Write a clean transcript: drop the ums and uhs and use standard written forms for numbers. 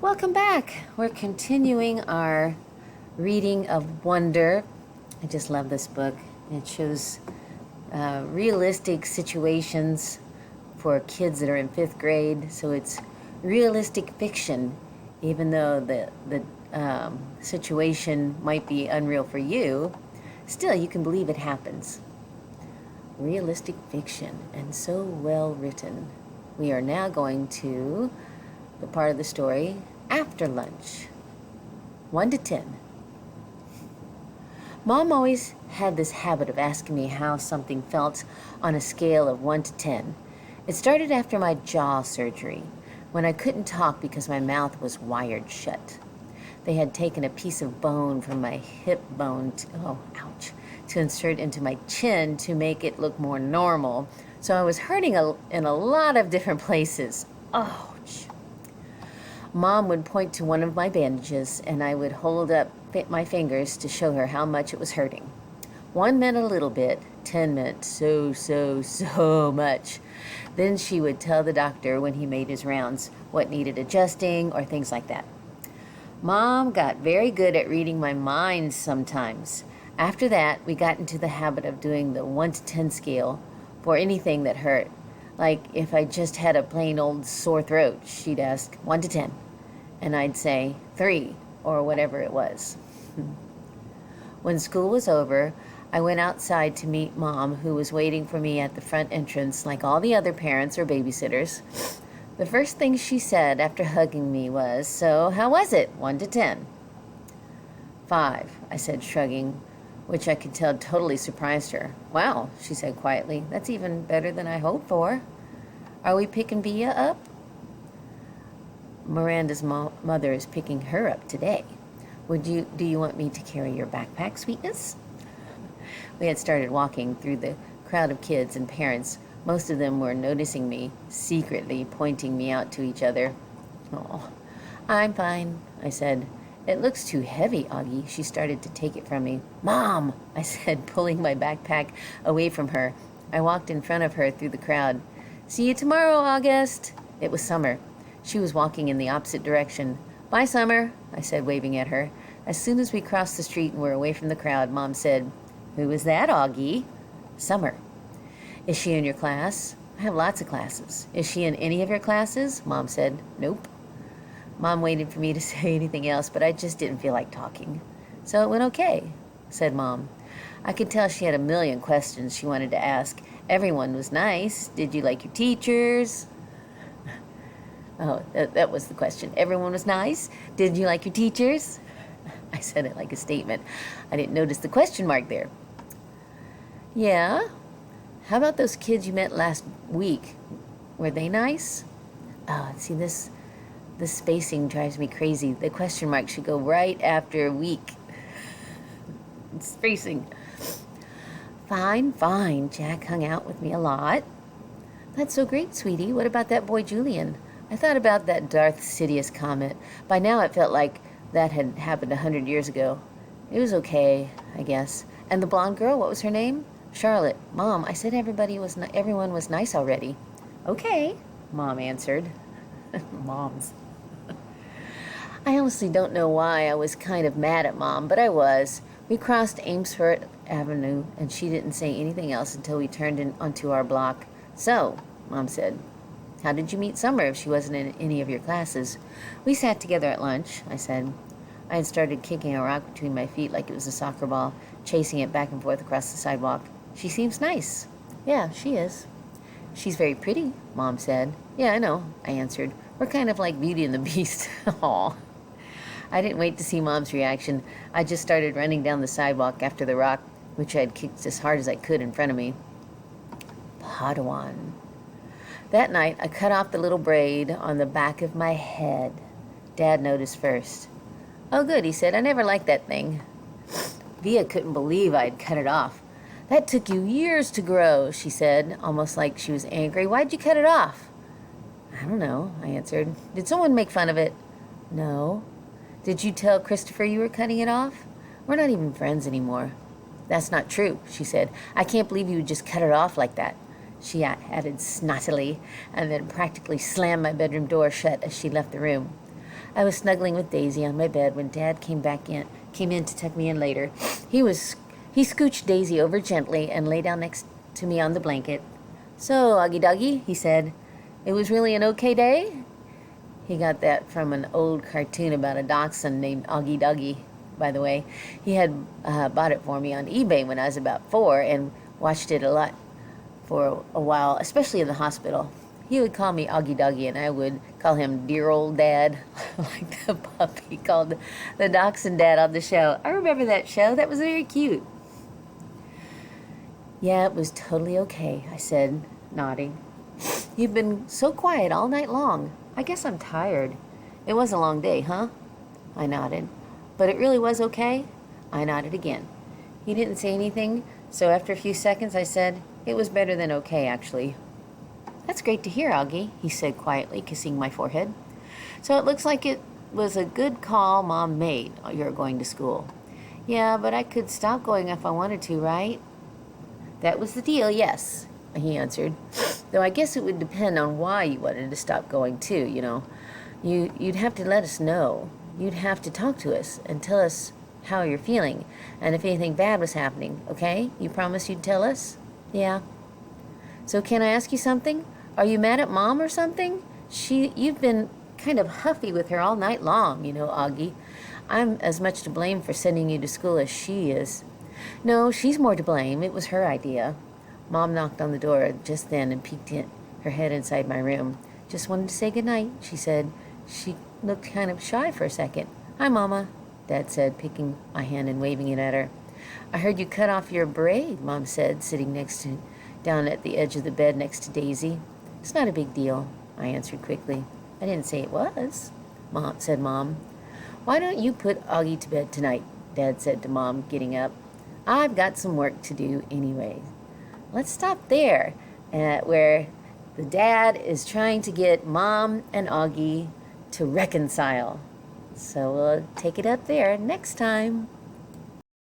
Welcome back. We're continuing our reading of Wonder. I just love this book. It shows realistic situations for kids that are in fifth grade. So it's realistic fiction, even though the situation might be unreal for you. Still, you can believe it happens. Realistic fiction, and so well written. We are now going to the part of the story after lunch. 1 to 10. Mom always had this habit of asking me how something felt on a scale of 1 to 10. It started after my jaw surgery, when I couldn't talk because my mouth was wired shut. They had taken a piece of bone from my hip bone to insert into my chin to make it look more normal. So I was hurting in a lot of different places. Ouch. Mom would point to one of my bandages, and I would hold up my fingers to show her how much it was hurting. 1 meant a little bit, 10 meant so much. Then she would tell the doctor when he made his rounds what needed adjusting or things like that. Mom got very good at reading my mind sometimes. After that, we got into the habit of doing the 1 to 10 scale for anything that hurt. Like if I just had a plain old sore throat, she'd ask 1 to 10, and I'd say 3 or whatever it was. When school was over, I went outside to meet Mom, who was waiting for me at the front entrance like all the other parents or babysitters. The first thing she said after hugging me was, "So, how was it? 1 to 10? 5, I said, shrugging, which I could tell totally surprised her. "Wow," she said quietly. "That's even better than I hoped for. Are we picking Bia up?" Miranda's mother is picking her up today. Do you want me to carry your backpack, sweetness?" We had started walking through the crowd of kids and parents. Most of them were noticing me, secretly pointing me out to each other. "Oh, I'm fine," I said. "It looks too heavy, Augie." She started to take it from me. "Mom," I said, pulling my backpack away from her. I walked in front of her through the crowd. "See you tomorrow, August." It was Summer. She was walking in the opposite direction. "Bye, Summer," I said, waving at her. As soon as we crossed the street and were away from the crowd, Mom said, "Who is that, Augie?" "Summer." "Is she in your class?" "I have lots of classes." "Is she in any of your classes?" Mom said, "Nope." Mom waited for me to say anything else, but I just didn't feel like talking. "So it went okay," said Mom. I could tell she had a million questions she wanted to ask. Everyone was nice. "Did you like your teachers?" Oh, that was the question. Everyone was nice? "Did you like your teachers?" I said it like a statement. I didn't notice the question mark there. "Yeah. How about those kids you met last week? Were they nice?" Oh, see, this spacing drives me crazy. The question mark should go right after week. It's spacing. Fine. Jack hung out with me a lot." "That's so great, sweetie. What about that boy, Julian?" I thought about that Darth Sidious comment. By now it felt like that had happened 100 years ago. It was okay, I guess. "And the blonde girl, what was her name?" "Charlotte." "Mom, I said everyone was nice already." "Okay," Mom answered. Moms. I honestly don't know why I was kind of mad at Mom, but I was. We crossed Amesfort Avenue, and she didn't say anything else until we turned onto our block. "So," Mom said, "how did you meet Summer if she wasn't in any of your classes?" "We sat together at lunch," I said. I had started kicking a rock between my feet like it was a soccer ball, chasing it back and forth across the sidewalk. "She seems nice." "Yeah, she is." "She's very pretty," Mom said. "Yeah, I know," I answered. "We're kind of like Beauty and the Beast." Aw. I didn't wait to see Mom's reaction. I just started running down the sidewalk after the rock, which I had kicked as hard as I could in front of me. Padawan. That night, I cut off the little braid on the back of my head. Dad noticed first. "Oh, good," he said. "I never liked that thing." Via couldn't believe I'd cut it off. "That took you years to grow," she said, almost like she was angry. "Why'd you cut it off?" "I don't know," I answered. "Did someone make fun of it?" "No." "Did you tell Christopher you were cutting it off?" "We're not even friends anymore." "That's not true," she said. "I can't believe you would just cut it off like that," she added snottily, and then practically slammed my bedroom door shut as she left the room. I was snuggling with Daisy on my bed when Dad came in to tuck me in later. He scooched Daisy over gently and lay down next to me on the blanket. "So, Augie Doggie," he said, "it was really an okay day?" He got that from an old cartoon about a dachshund named Augie Doggie, by the way. He had bought it for me on eBay when I was about 4 and watched it a lot for a while, especially in the hospital. He would call me Augie Doggie, and I would call him dear old dad, like the puppy called the dachshund dad on the show. I remember that show. That was very cute. "Yeah, it was totally okay," I said, nodding. "You've been so quiet all night long. I guess I'm tired. It was a long day, huh?" I nodded. "But it really was okay?" I nodded again. He didn't say anything, so after a few seconds I said, "It was better than okay, actually." "That's great to hear, Augie," he said quietly, kissing my forehead. "So it looks like it was a good call Mom made, you're going to school." "Yeah, but I could stop going if I wanted to, right?" "That was the deal, yes," he answered. "Though I guess it would depend on why you wanted to stop going too, you know. You'd have to let us know. You'd have to talk to us and tell us how you're feeling and if anything bad was happening, okay? You promise you'd tell us?" "Yeah." "So can I ask you something? Are you mad at Mom or something? You've been kind of huffy with her all night long, you know, Augie. I'm as much to blame for sending you to school as she is." "No, she's more to blame. It was her idea." Mom knocked on the door just then and peeked her head inside my room. "Just wanted to say goodnight," she said. She looked kind of shy for a second. "Hi, Mama," Dad said, picking my hand and waving it at her. "I heard you cut off your braid," Mom said, sitting down at the edge of the bed next to Daisy. "It's not a big deal," I answered quickly. "I didn't say it was," said Mom. "Why don't you put Augie to bed tonight?" Dad said to Mom, getting up. "I've got some work to do anyway." Let's stop there, where the dad is trying to get Mom and Augie to reconcile. So we'll take it up there next time.